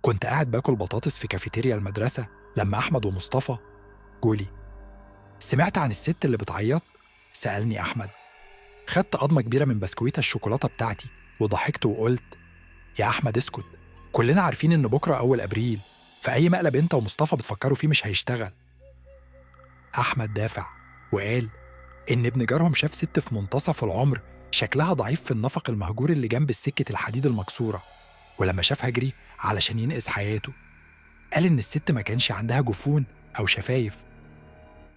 كنت قاعد باكل بطاطس في كافيتيريا المدرسة لما أحمد ومصطفى جولي. سمعت عن الست اللي بتعيط؟ سألني أحمد. خدت قضمة كبيرة من بسكويتة الشوكولاتة بتاعتي وضحكت وقلت: يا أحمد اسكت، كلنا عارفين إن بكرة أول أبريل، فأي مقلب أنت ومصطفى بتفكروا فيه مش هيشتغل. أحمد دافع وقال إن ابن جارهم شاف ست في منتصف العمر شكلها ضعيف في النفق المهجور اللي جنب السكة الحديد المكسورة، ولما شافها جري علشان ينقذ حياته. قال إن الست ما كانش عندها جفون أو شفايف.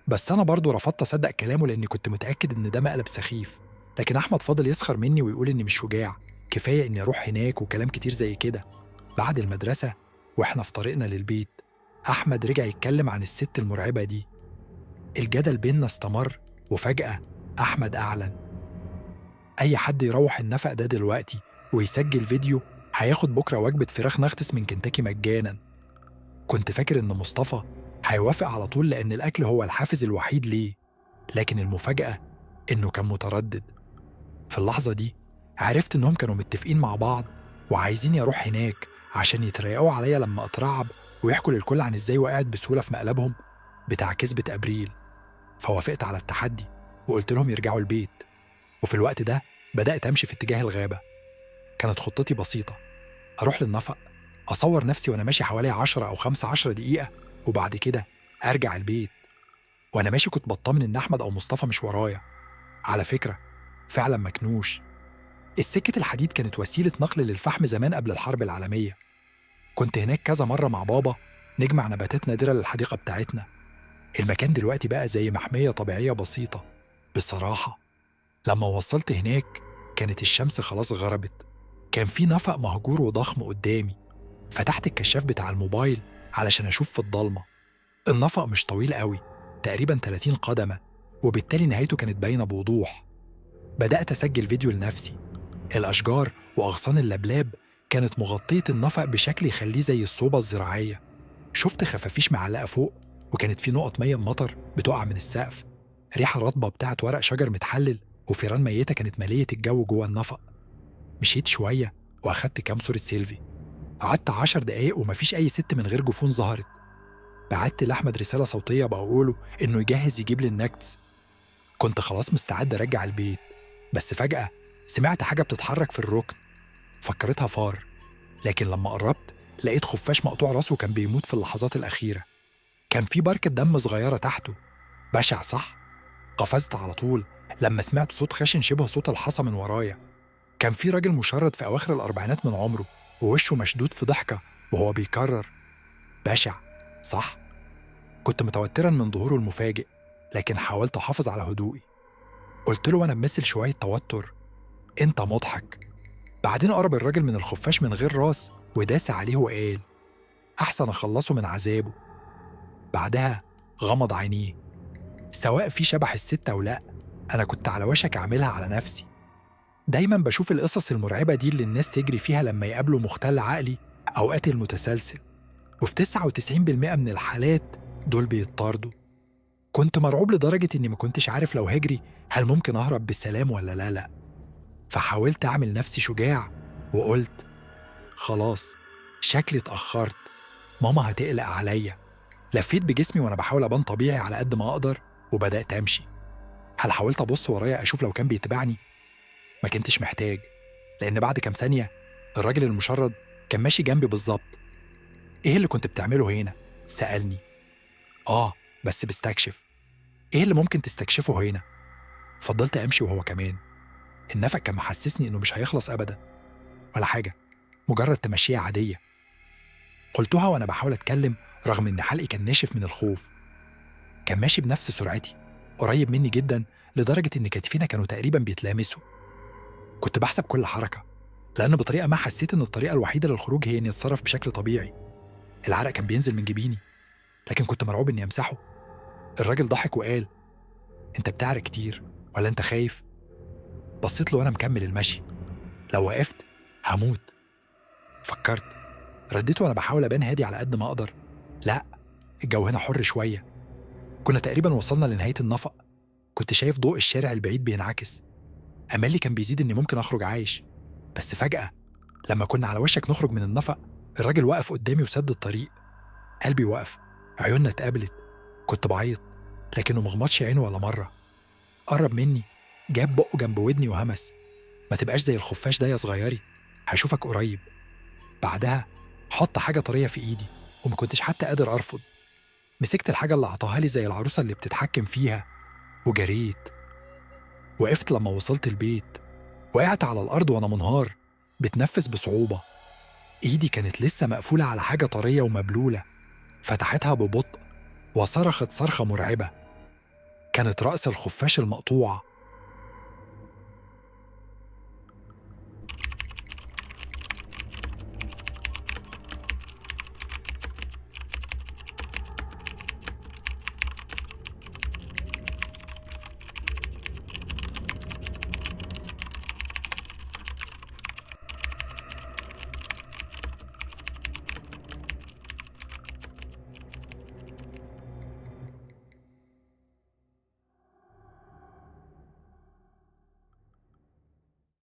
بس أنا برضه رفضت أصدق كلامه لأني كنت متأكد إن ده مقلب سخيف، لكن أحمد فضل يسخر مني ويقول إني مش شجاع، كفاية إني أروح هناك وكلام كتير زي كده. بعد المدرسة وإحنا في طريقنا للبيت، أحمد رجع يتكلم عن الست المرعبة دي. الجدل بيننا استمر، وفجأة أحمد أعلن: أي حد يروح النفق ده دلوقتي ويسجل فيديو هياخد بكرة وجبة فراخ نغتس من كنتاكي مجانا. كنت فاكر إن مصطفى هيوافق على طول لأن الأكل هو الحافز الوحيد ليه، لكن المفاجأة إنه كان متردد. في اللحظة دي عرفت إنهم كانوا متفقين مع بعض وعايزين يروح هناك عشان يتريقوا عليا لما أترعب ويحكوا للكل عن إزاي وقعت بسهولة في مقلبهم بتاع كذبة أبريل. فوافقت على التحدي وقلت لهم يرجعوا البيت، وفي الوقت ده بدأت أمشي في اتجاه الغابة. كانت خطتي بسيطة: أروح للنفق، أصور نفسي وأنا ماشي حوالي 10 أو 15 دقيقة، وبعد كده أرجع البيت. وأنا ماشي كنت بطمن إن أحمد أو مصطفى مش ورايا. على فكرة فعلا مكنوش. السكة الحديد كانت وسيلة نقل للفحم زمان قبل الحرب العالمية. كنت هناك كذا مرة مع بابا نجمع نباتات نادرة للحديقة بتاعتنا. المكان دلوقتي بقى زي محمية طبيعية بسيطة. بصراحة لما وصلت هناك كانت الشمس خلاص غربت. كان في نفق مهجور وضخم قدامي. فتحت الكشاف بتاع الموبايل علشان أشوف في الضلمة. النفق مش طويل قوي، تقريبا 30 قدمة، وبالتالي نهايته كانت باينة بوضوح. بدأت أسجل فيديو لنفسي. الأشجار وأغصان اللبلاب كانت مغطية النفق بشكل يخليه زي الصوبة الزراعية. شفت خفافيش معلقة فوق، وكانت في نقط مية مطر بتقع من السقف. ريحة رطبة بتاعت ورق شجر متحلل وفيران ميتة كانت مالية الجو جوه النفق. مشيت شوية وأخدت كام صورة سيلفي. قعدت 10 دقايق ومفيش أي ست من غير جفون ظهرت. بعت لأحمد رسالة صوتية بقوله إنه يجهز يجيب لي النكتس. كنت خلاص مستعد أرجع البيت، بس فجأة سمعت حاجة بتتحرك في الركن. فكرتها فار، لكن لما قربت لقيت خفاش مقطوع راسه كان بيموت في اللحظات الأخيرة. كان في بركة دم صغيرة تحته. بشع صح؟ قفزت على طول لما سمعت صوت خشن شبه صوت الحصى من ورايا. كان في راجل مشرد في أواخر الأربعينات من عمره، ووشه مشدود في ضحكة وهو بيكرر: بشع صح؟ كنت متوترا من ظهوره المفاجئ، لكن حاولت أحافظ على هدوئي. قلت له وأنا بمثل شوية توتر: أنت مضحك. بعدين قرب الراجل من الخفاش من غير راس وداس عليه وقال: أحسن أخلصه من عذابه. بعدها غمض عينيه. سواء في شبح الست أو لأ، أنا كنت على وشك أعملها على نفسي. دايما بشوف القصص المرعبة دي اللي الناس تجري فيها لما يقابلوا مختل عقلي أو قاتل متسلسل، وفي 99% من الحالات دول بيطاردوا. كنت مرعوب لدرجة إني ما كنتش عارف لو هجري هل ممكن أهرب بالسلام ولا لا. فحاولت أعمل نفسي شجاع وقلت: خلاص شكلي اتأخرت، ماما هتقلق عليا. لفيت بجسمي وأنا بحاول أبان طبيعي على قد ما أقدر وبدأت أمشي. هل حاولت أبص ورايا أشوف لو كان بيتبعني؟ ما كنتش محتاج، لأن بعد كام ثانية الراجل المشرد كان ماشي جنبي بالظبط. إيه اللي كنت بتعمله هنا؟ سألني. بس بستكشف. إيه اللي ممكن تستكشفه هنا؟ فضلت أمشي وهو كمان. النفق كان محسسني إنه مش هيخلص أبدا. ولا حاجة، مجرد تمشية عادية. قلتها وأنا بحاول أتكلم رغم إن حلقي كان ناشف من الخوف. كان ماشي بنفس سرعتي، قريب مني جدا لدرجة إن كتفينا كانوا تقريبا بيتلامسوا. كنت بحسب كل حركة، لأن بطريقة ما حسيت إن الطريقة الوحيدة للخروج هي إني أتصرف بشكل طبيعي. العرق كان بينزل من جبيني، لكن كنت مرعوب إني أمسحه. الراجل ضحك وقال: أنت بتعرق كتير ولا أنت خايف؟ بصيت له وأنا مكمل المشي. لو وقفت هموت. فكرت، رديت وأنا بحاول أبان هادي على قد ما أقدر: لا، الجو هنا حر شوية. كنا تقريبا وصلنا لنهاية النفق. كنت شايف ضوء الشارع البعيد بينعكس. أملي كان بيزيد إني ممكن أخرج عايش. بس فجأة لما كنا على وشك نخرج من النفق، الراجل وقف قدامي وسد الطريق. قلبي وقف، عيوننا اتقابلت. كنت بعيط لكنه مغمضش عينه ولا مرة. قرب مني، جاب بقه جنب ودني وهمس: ما تبقاش زي الخفاش ده يا صغيري، هشوفك قريب. بعدها حط حاجة طرية في إيدي وما كنتش حتى قادر أرفض. مسكت الحاجة اللي عطاها لي زي العروسة اللي بتتحكم فيها وجريت. وقفت لما وصلت البيت، وقعت على الأرض وأنا منهار بتنفس بصعوبة. إيدي كانت لسه مقفولة على حاجة طرية ومبلولة. فتحتها ببطء وصرخت صرخة مرعبة. كانت رأس الخفاش المقطوعة